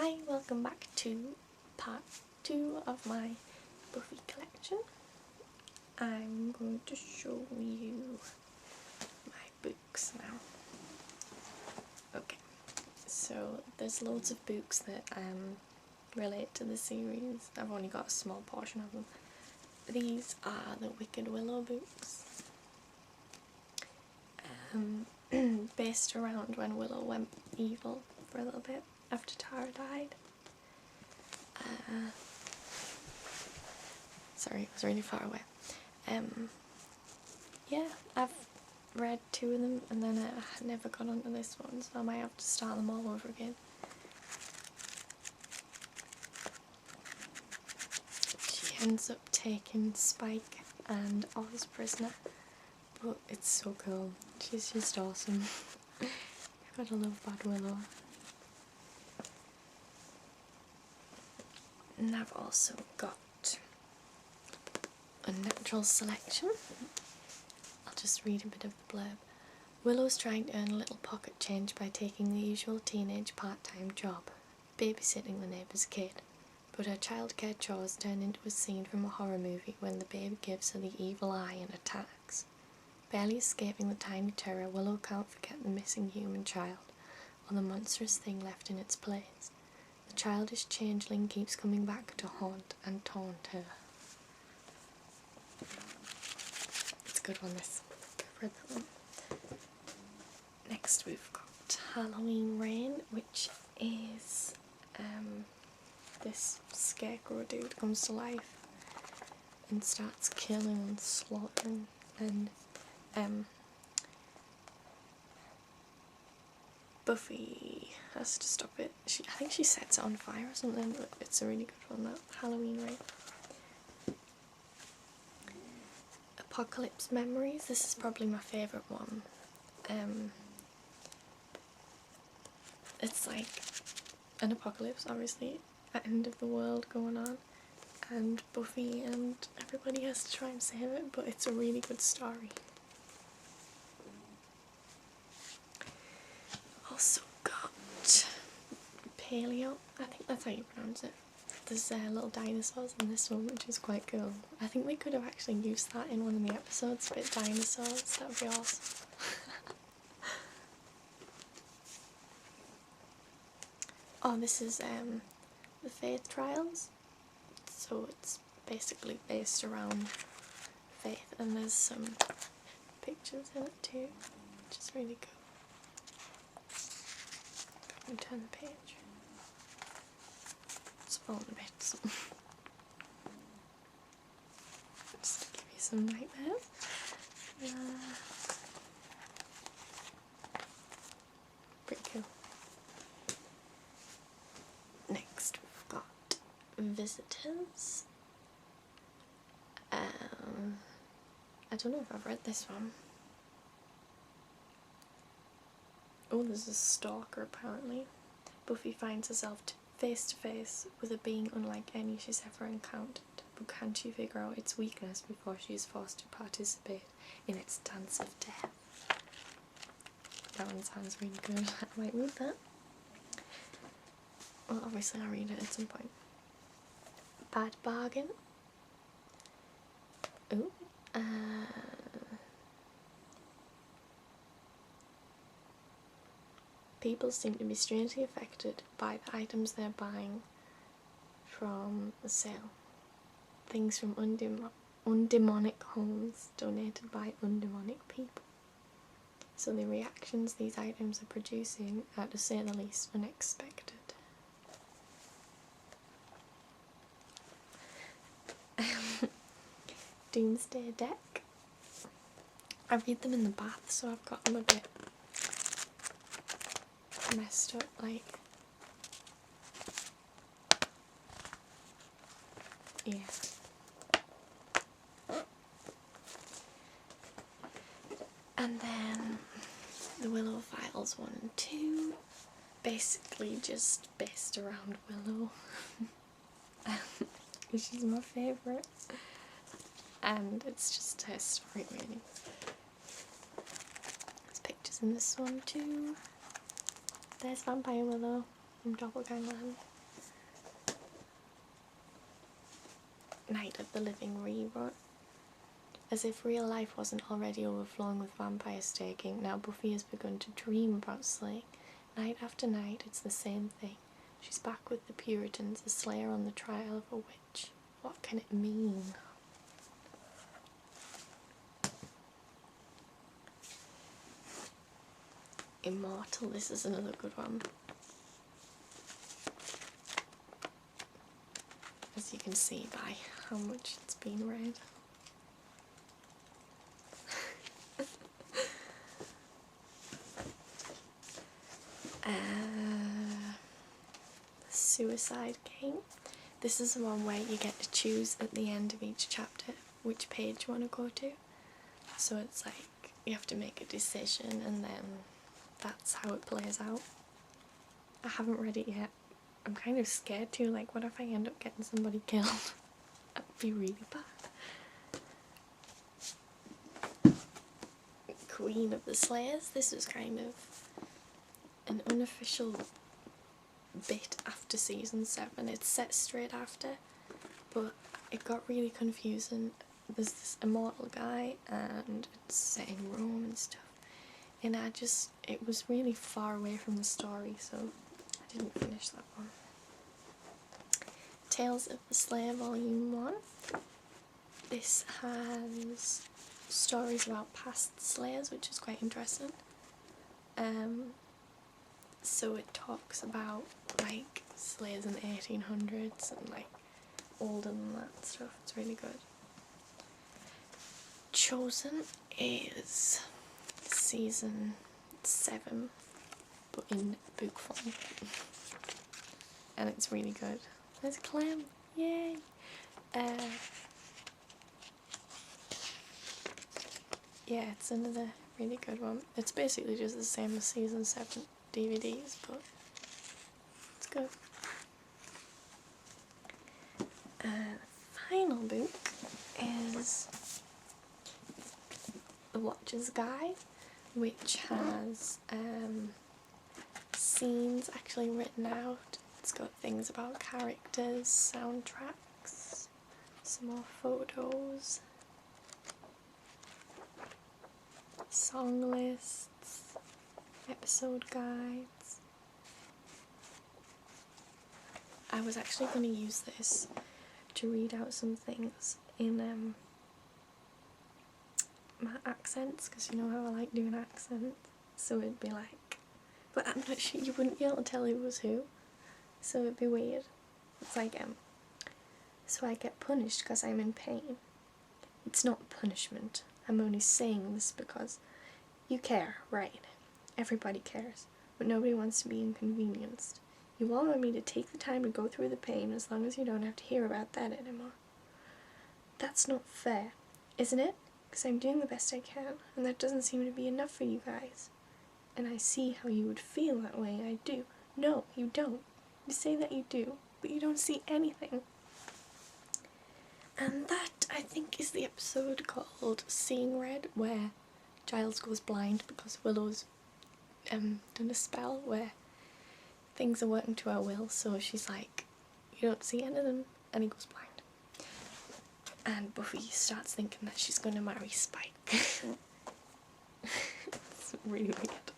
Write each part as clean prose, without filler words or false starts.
Hi, welcome back to part 2 of my Buffy collection. I'm going to show you my books now. Okay, so there's loads of books that relate to the series. I've only got a small portion of them. These are the Wicked Willow books. Based around when Willow went evil for a little bit after Tara died. Sorry, it was really far away. Yeah, I've read 2 of them and then I never got onto this one, so I might have to start them all over again. She ends up taking Spike and Oz prisoner, but it's so cool. She's just awesome. You've got to love Bad Willow. And I've also got Unnatural Selection. I'll just read a bit of the blurb. Willow's trying to earn a little pocket change by taking the usual teenage part-time job, babysitting the neighbour's kid. But her childcare chores turn into a scene from a horror movie when the baby gives her the evil eye and attacks. Barely escaping the tiny terror, Willow can't forget the missing human child, or the monstrous thing left in its place. The childish changeling keeps coming back to haunt and taunt her. It's a good one, this. I've read that one. Next we've got Halloween Rain, which is this scarecrow dude comes to life and starts killing and slaughtering, and Buffy has to stop it. I think she sets it on fire or something, but it's a really good one, that Halloween Rain. Apocalypse Memories, this is probably my favourite one. It's like an apocalypse, obviously, end of the world going on, and Buffy and everybody has to try and save it, but it's a really good story. Also got Paleo, I think that's how you pronounce it. There's little dinosaurs in this one, which is quite cool. I think we could have actually used that in one of the episodes, but dinosaurs, that would be awesome. Oh, this is the Faith Trials, so it's basically based around faith, and there's some pictures in it too, which is really cool. Let me turn the page. It's falling a bit, so. Just to give you some nightmares. Pretty cool. Next we've got Visitors. I don't know if I've read this one. Oh, there's a stalker apparently. Buffy finds herself face to face with a being unlike any she's ever encountered, but can she figure out its weakness before she is forced to participate in its dance of death? That one sounds really good. I might read that. Well, obviously I'll read it at some point. Bad Bargain. Ooh. People seem to be strangely affected by the items they're buying from the sale. Things from undemonic homes donated by undemonic people. So the reactions these items are producing are, to say the least, unexpected. Doomsday Deck. I read them in the bath, so I've got them a bit messed up, like, yeah. And then the Willow Files 1 and 2, basically just based around Willow. She's my favourite, and it's just her story really. There's pictures in this one too. There's Vampire Willow. from Doppelgangland. Night of the Living rerun. As if real life wasn't already overflowing with vampire staking, now Buffy has begun to dream about slaying. Night after night, it's the same thing. She's back with the Puritans, a slayer on the trial of a witch. What can it mean? Immortal, this is another good one. As you can see by how much it's been read. Suicide King. This is the one where you get to choose at the end of each chapter which page you want to go to. So it's like you have to make a decision and then that's how it plays out. I haven't read it yet. I'm kind of scared too, like what if I end up getting somebody killed? That would be really bad. Queen of the Slayers. This was kind of an unofficial bit after season 7. It's set straight after, but it got really confusing. There's this immortal guy and it's set in Rome and stuff, and it was really far away from the story, so I didn't finish that one. Tales of the Slayer Volume 1. This has stories about past slayers, which is quite interesting. So it talks about like slayers in the 1800s and like older than that stuff. It's really good. Chosen is season 7, but in book form, and it's really good. There's a clam, yay! Yeah, it's another really good one. It's basically just the same as season 7 DVDs, but it's good. The final book is The Watcher's Guide, which has scenes actually written out. It's got things about characters, soundtracks, some more photos, song lists, episode guides. I was actually going to use this to read out some things in my accents, because you know how I like doing accents, so it'd be like, but I'm not sure, you wouldn't be able to tell who was who, so it'd be weird. It's like, so I get punished because I'm in pain. It's not punishment, I'm only saying this because you care, right? Everybody cares, but nobody wants to be inconvenienced. You all want me to take the time to go through the pain as long as you don't have to hear about that anymore. That's not fair, isn't it? Because I'm doing the best I can, and that doesn't seem to be enough for you guys. And I see how you would feel that way, I do. No, you don't. You say that you do, but you don't see anything. And that, I think, is the episode called Seeing Red, where Giles goes blind because Willow's done a spell where things are working to her will, so she's like, you don't see anything, and he goes blind. And Buffy starts thinking that she's going to marry Spike. It's really weird.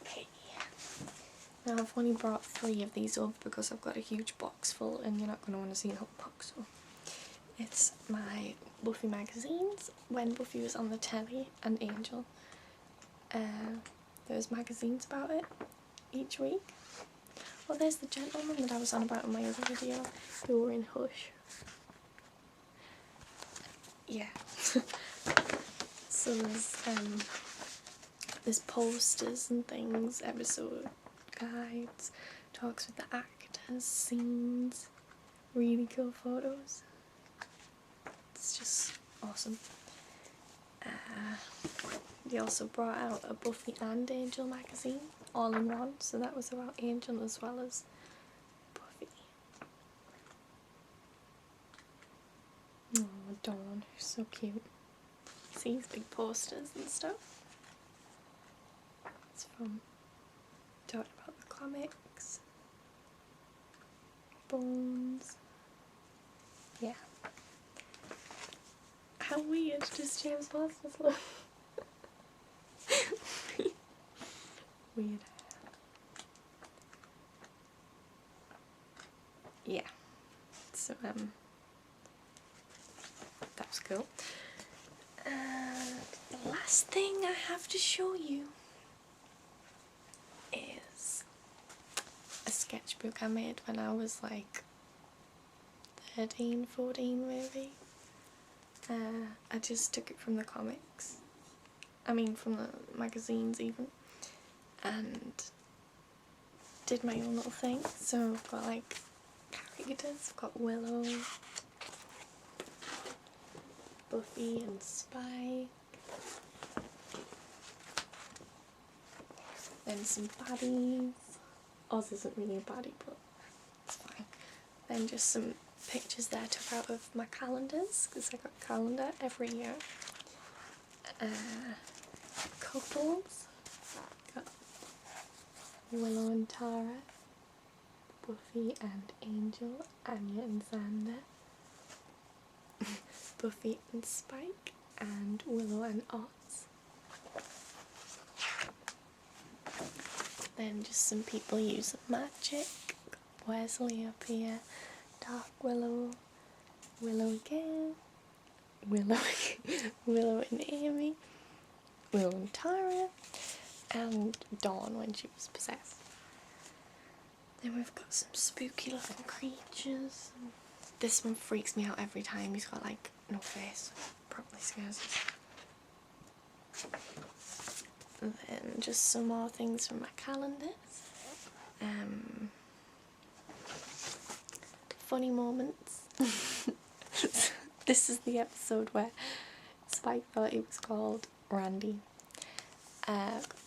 Okay. Now I've only brought 3 of these up because I've got a huge box full and you're not going to want to see the whole box. So it's my Buffy magazines, when Buffy was on the telly, and Angel. There's magazines about it each week. Well, there's the gentleman that I was on about in my other video, who were in Hush. Yeah. So there's posters and things, episode guides, talks with the actors, scenes, really cool photos. It's just awesome. They also brought out a Buffy and Angel magazine, all in one, so that was about Angel as well as Buffy. Oh, Dawn, so cute. See these big posters and stuff? It's from Dr. comics, Bones, yeah. How weird, just James Marsden's look. Weird. Yeah, so that was cool. And the last thing I have to show you is a sketchbook I made when I was like 13, 14 maybe. I just took it from the comics, I mean from the magazines even, and did my own little thing. So I've got like characters, I've got Willow, Buffy and Spike, then some baddies. Oz isn't really a baddie, but it's fine. Then just some pictures that I took out of my calendars, because I got a calendar every year. Couples, got Willow and Tara, Buffy and Angel, Anya and Xander, Buffy and Spike, and Willow and Oz. Then just some people using magic. Got Wesley up here, Dark Willow, Willow again, Willow and Amy, Willow and Tara, and Dawn when she was possessed. Then we've got some spooky looking creatures. This one freaks me out every time. He's got like no face. Probably scares us. And then just some more things from my calendars. Funny moments. This is the episode where Spike thought he was called Randy.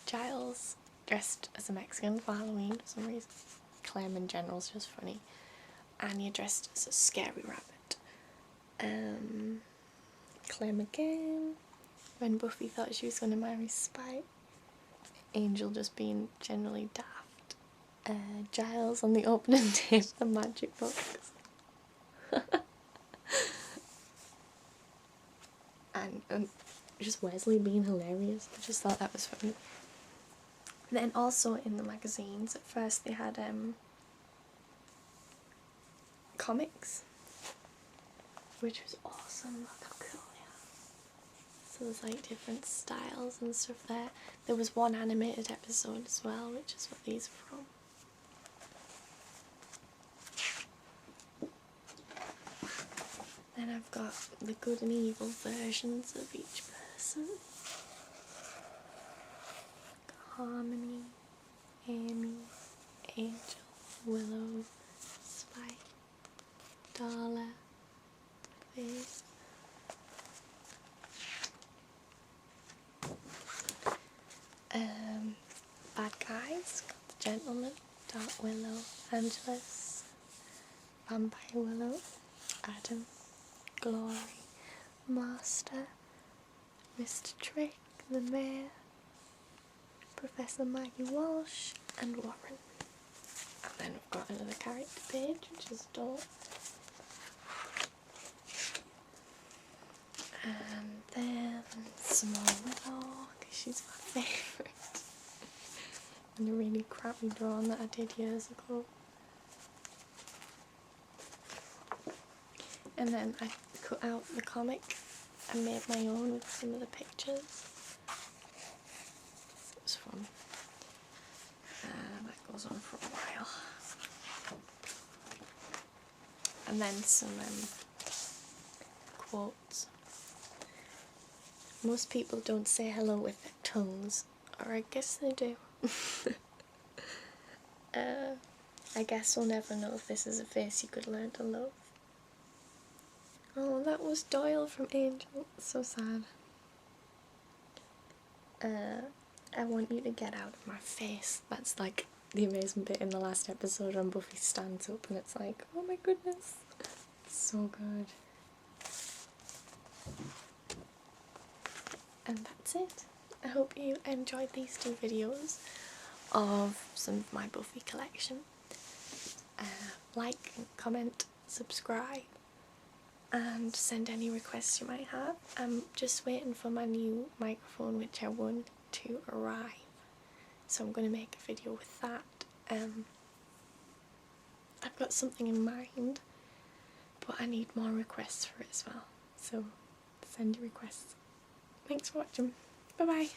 Giles dressed as a Mexican for Halloween for some reason. Clem in general is just funny. Anya dressed as a scary rabbit. Clem again. When Buffy thought she was going to marry Spike. Angel just being generally daft. Giles on the opening day of the magic books. and just Wesley being hilarious. I just thought that was funny. Then also in the magazines, at first they had comics, which was awesome. Look how cool they are. So there's like different styles and stuff there. There was one animated episode as well, which is what these are from. Then I've got the good and evil versions of each person. Harmony, Amy, Angel, Willow, Spike, Darla, Faith. Bad guys, got the Gentleman, Dark Willow, Angelus, Vampire Willow, Adam, Glory, Master, Mr. Trick, the Mayor, Professor Maggie Walsh, and Warren. And then we've got another character page, which is Dawn. And then some more Willow, because she's my favourite. And a really crappy drawing that I did years ago. And then I cut out the comic and made my own with some of the pictures. So it was fun. That goes on for a while. And then some quotes. Most people don't say hello with their tongues, or I guess they do. I guess we'll never know if this is a face you could learn to love. Oh, that was Doyle from Angel. So sad. I want you to get out of my face. That's like the amazing bit in the last episode when Buffy stands up and it's like, oh my goodness. So good. And that's it. I hope you enjoyed these two videos. of some of my Buffy collection. Like, comment, subscribe, and send any requests you might have. I'm just waiting for my new microphone, which I won, to arrive, so I'm going to make a video with that. I've got something in mind, but I need more requests for it as well, so send your requests. Thanks for watching. Bye bye.